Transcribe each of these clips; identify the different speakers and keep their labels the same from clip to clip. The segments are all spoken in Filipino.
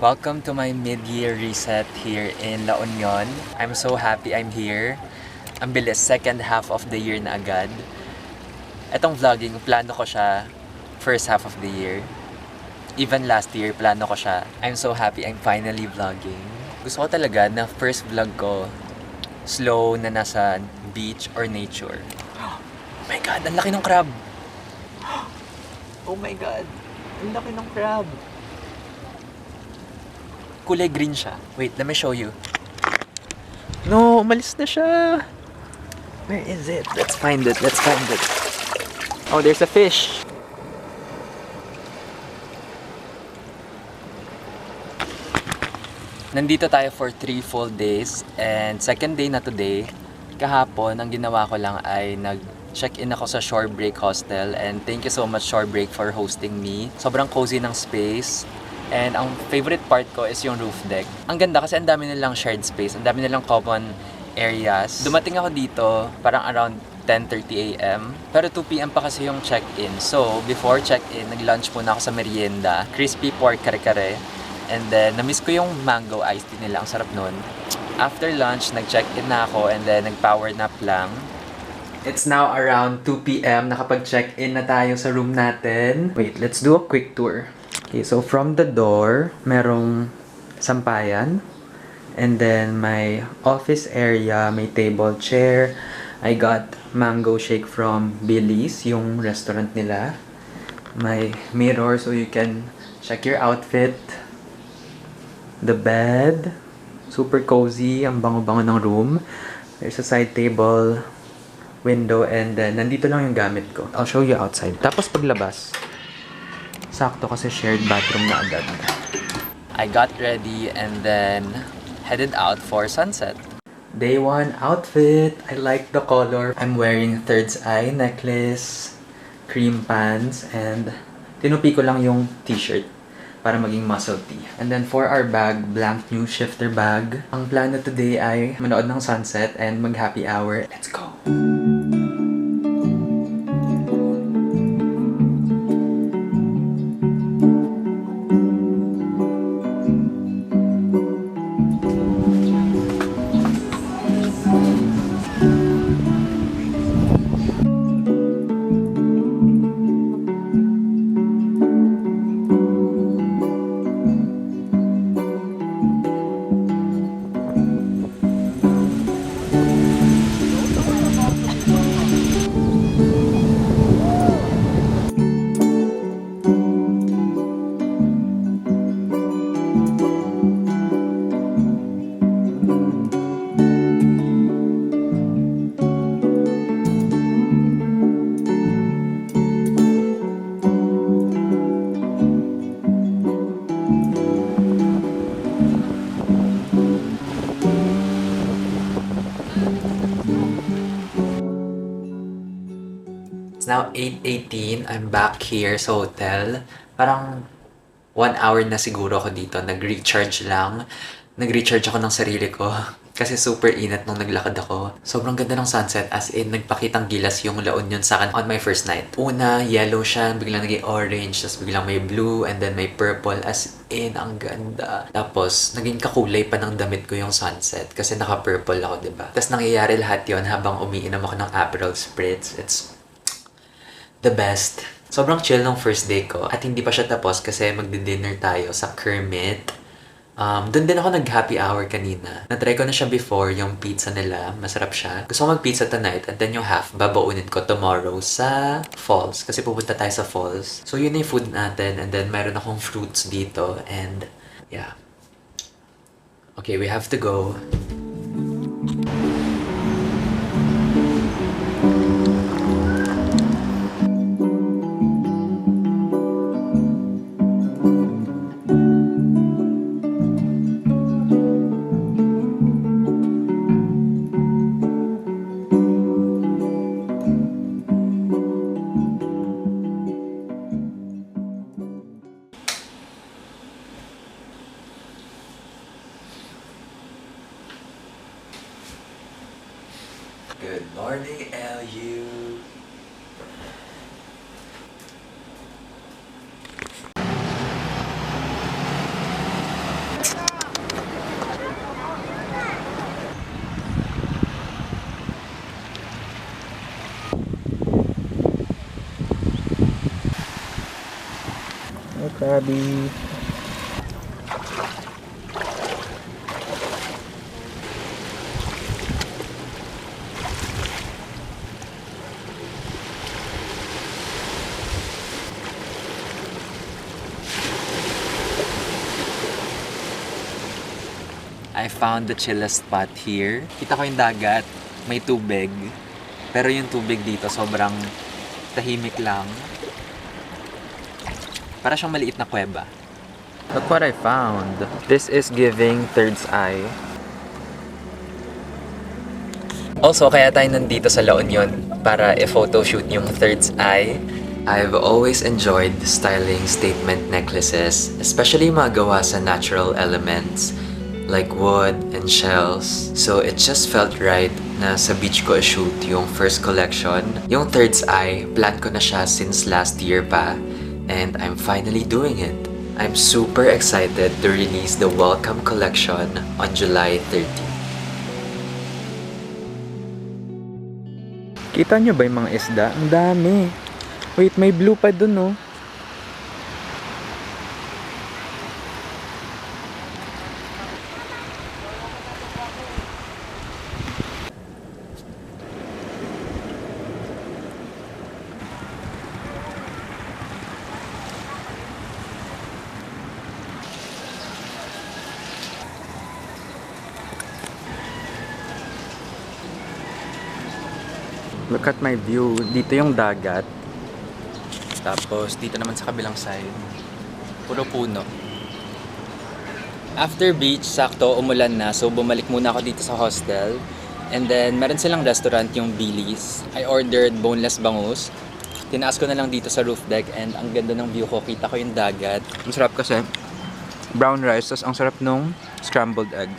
Speaker 1: Welcome to my mid-year reset here in La Union. I'm so happy I'm here. Ang bilis, second half of the year na agad. Etong vlogging, plano ko siya first half of the year. Even last year, plano ko siya. I'm so happy I'm finally vlogging. Gusto ko talaga na first vlog ko, slow na nasa beach or nature. Oh my God, ang laki ng crab! Oh my God, ang laki ng crab! Kulay green siya. Wait, let me show you. No, umalis na siya. Where is it? Let's find it. Let's find it. Oh, there's a fish. Nandito tayo for 3 full days. And second day na today. Kahapon, ang ginawa ko lang ay nag-check-in ako sa Shorebreak Hostel. And thank you so much, Shorebreak, for hosting me. Sobrang cozy ng space. And ang favorite part ko is yung roof deck. Ang ganda kasi ang dami nilang shared space, ang dami nilang common areas. Dumating ako dito parang around 10:30 AM. Pero 2 PM pa kasi yung check-in. So, before check-in, nag-lunch muna ako sa merienda. Crispy pork kare-kare. And then, na-miss ko yung mango iced tea nila. Ang sarap nun. After lunch, nag-check-in na ako and then nag-power nap lang. It's now around 2 PM. Nakapag-check-in na tayo sa room natin. Wait, let's do a quick tour. Okay, so from the door, merong sampayan. And then my office area, may table, chair. I got mango shake from Billy's, yung restaurant nila. My mirror so you can check your outfit. The bed, super cozy, ang bango-bango ng room. There's a side table, window, and then nandito lang yung gamit ko. I'll show you outside. Tapos paglabas, sakto kasi shared bathroom na agad. I got ready and then headed out for sunset. Day 1 outfit. I like the color. I'm wearing third's eye necklace, cream pants, and tinupi ko lang yung t-shirt para maging muscle tee. And then for our bag, blank new shifter bag. Ang plano today ay manood ng sunset and mag happy hour. Let's go! It's now 8:18. I'm back here sa hotel. Parang 1 hour na siguro ako dito. Nag-recharge lang. Nag-recharge ako ng sarili ko. Kasi super init nung naglakad ako. Sobrang ganda ng sunset. As in, nagpakitang gilas yung La Union sa akin on my first night. Una, yellow siya. Biglang naging orange. Tapos biglang may blue. And then may purple. As in, ang ganda. Tapos, naging kakulay pa ng damit ko yung sunset. Kasi naka-purple ako, diba? Tapos nangyayari lahat yon habang umiinom ako ng Aperol Spritz. It's the best. Sobrang chill nung first day ko. At hindi pa siya tapos kasi magdi-dinner tayo sa Kermit. Doon din ako nag-happy hour kanina. Na-try ko na siya before, yung pizza nila. Masarap siya. Gusto ko mag-pizza tonight and then yung half, babaunin ko tomorrow sa Falls. Kasi pupunta tayo sa Falls. So yun na yung food natin. And then meron akong fruits dito. And yeah. Okay, we have to go. Good morning, LU.
Speaker 2: Krabi.
Speaker 1: I found the chillest spot here. Kita ko yung dagat, may tubig. Pero yung tubig dito sobrang tahimik lang. Para siyang maliit na kuweba. Look what I found. This is giving third's eye. Also, kaya tayo nandito sa La Union para i-photoshoot yung third's eye. I've always enjoyed styling statement necklaces, especially mga gawa sa natural elements like wood and shells. So it just felt right na sa beach ko shoot yung first collection. Yung third's eye, plan ko na siya since last year pa. And I'm finally doing it. I'm super excited to release the Welcome collection on July 30.
Speaker 2: Kita nyo ba yung mga isda? Ang dami. Wait, may blue pa dun, oh. Look at my view. Dito yung dagat.
Speaker 1: Tapos dito naman sa kabilang side, puro puno. After beach, sakto umulan na, so bumalik muna ako dito sa hostel. And then meron silang restaurant, yung Billy's. I ordered boneless bangus. Tinaas ko na lang dito sa roof deck and ang ganda ng view ko. Kita ko yung dagat.
Speaker 2: Ang sarap kasi. Brown rice, tas ang sarap nung scrambled egg.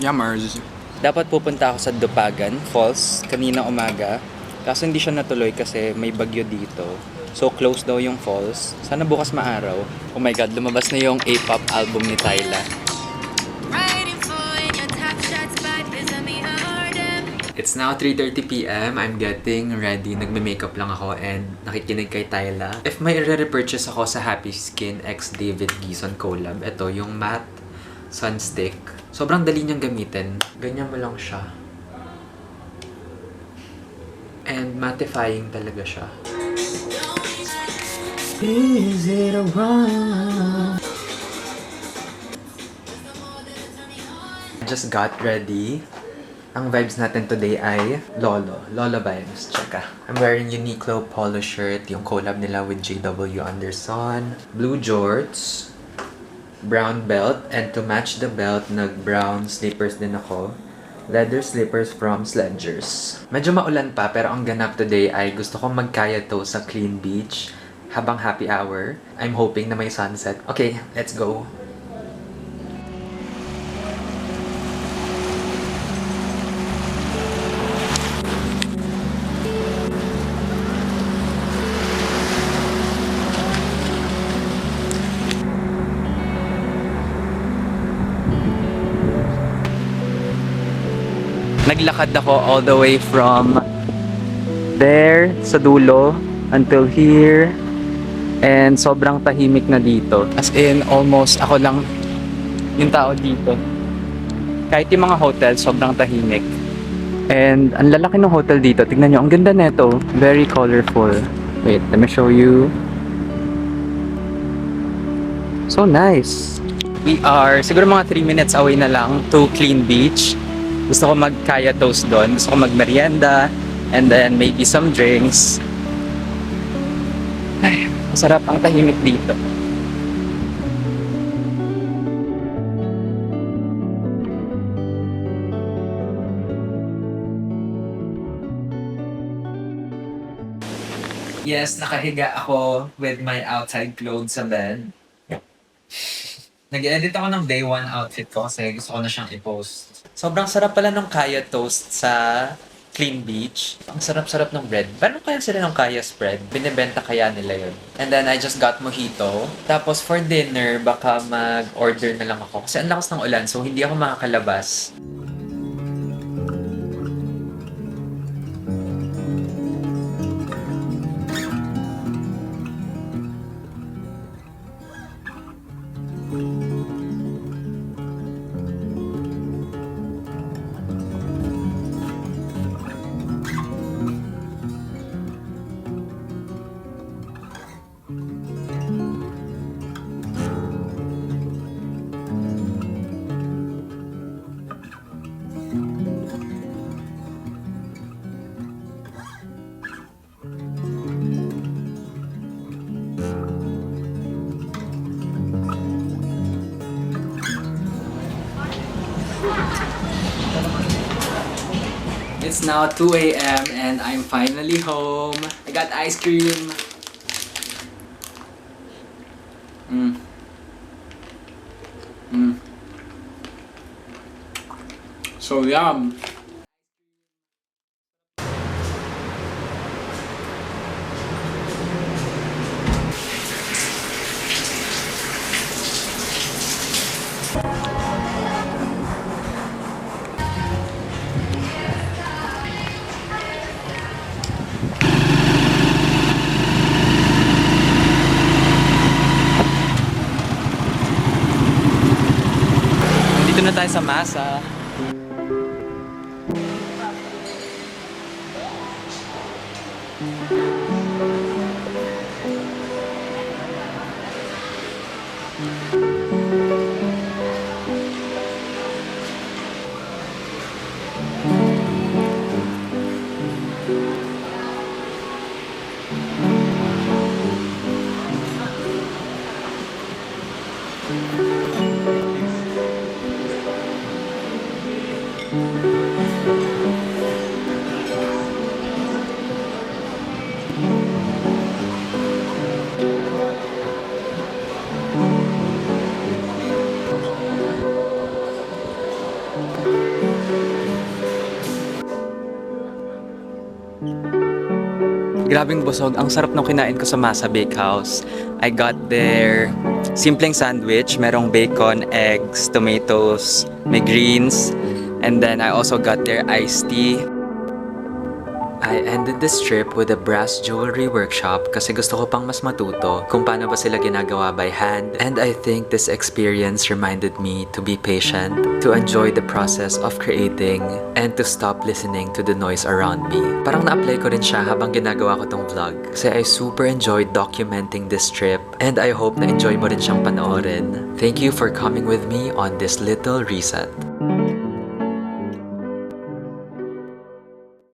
Speaker 2: Yummers.
Speaker 1: Dapat pupunta ako sa Dupagan Falls kanina umaga. Kaso hindi siya natuloy kasi may bagyo dito. So close daw yung falls. Sana bukas maaraw. Oh my god, lumabas na yung A-pop album ni Tyla. It's now 3:30 p.m. I'm getting ready. Nagme-makeup lang ako and nakikinig kay Tyla. If may re-repurchase ako sa Happy Skin x David Gison collab, ito yung matte sunstick. Sobrang dali niyang gamitin. Ganyan mo lang siya. And mattifying talaga siya. Is it wrong? I just got ready. Ang vibes natin today ay Lolo vibes. Tsaka. I'm wearing Uniqlo polo shirt, yung collab nila with JW Anderson. Blue jorts. Brown belt. And to match the belt, nag-brown slippers din ako. Leather slippers from Sledgers. Medyo maulan pa pero ang ganap today ay gusto kong magkaya to sa Clean Beach habang happy hour. I'm hoping na may sunset. Okay, let's go. Naglakad ako all the way from there sa dulo until here. And sobrang tahimik na dito. As in, almost ako lang yung tao dito. Kahit yung mga hotel, sobrang tahimik. And ang lalaki ng hotel dito. Tignan nyo, ang ganda neto. Very colorful. Wait, let me show you. So nice. We are siguro mga 3 minutes away na lang to Clean Beach. Gusto ko mag-kaya toast doon. Gusto ko mag-merienda. And then maybe some drinks. Ay, masarap ang tahimik dito. Yes, nakahiga ako with my outside clothes sa bed. Nag-edit ako ng day 1 outfit ko kasi gusto ko na siyang i-post. Sobrang sarap pala ng kaya toast sa Clean Beach. Ang sarap-sarap ng bread. Paano kaya sila ng kaya spread? Binibenta kaya nila yun. And then I just got mojito. Tapos for dinner, baka mag-order na lang ako. Kasi ang lakas ng ulan, so hindi ako makakalabas. It's now 2 a.m. and I'm finally home. I got ice cream. So yum. Dito na tayo sa masa. Grabing busog. Ang sarap nung kinain ko sa Masa Bakehouse. I got their simpleng sandwich. Merong bacon, eggs, tomatoes, may greens. And then I also got their iced tea. I ended this trip with a brass jewelry workshop kasi gusto ko pang mas matuto kung paano ba sila ginagawa by hand. And I think this experience reminded me to be patient, to enjoy the process of creating, and to stop listening to the noise around me. Parang na-apply ko rin siya habang ginagawa ko tong vlog kasi I super enjoyed documenting this trip and I hope na enjoy mo rin siyang panoorin. Thank you for coming with me on this little reset.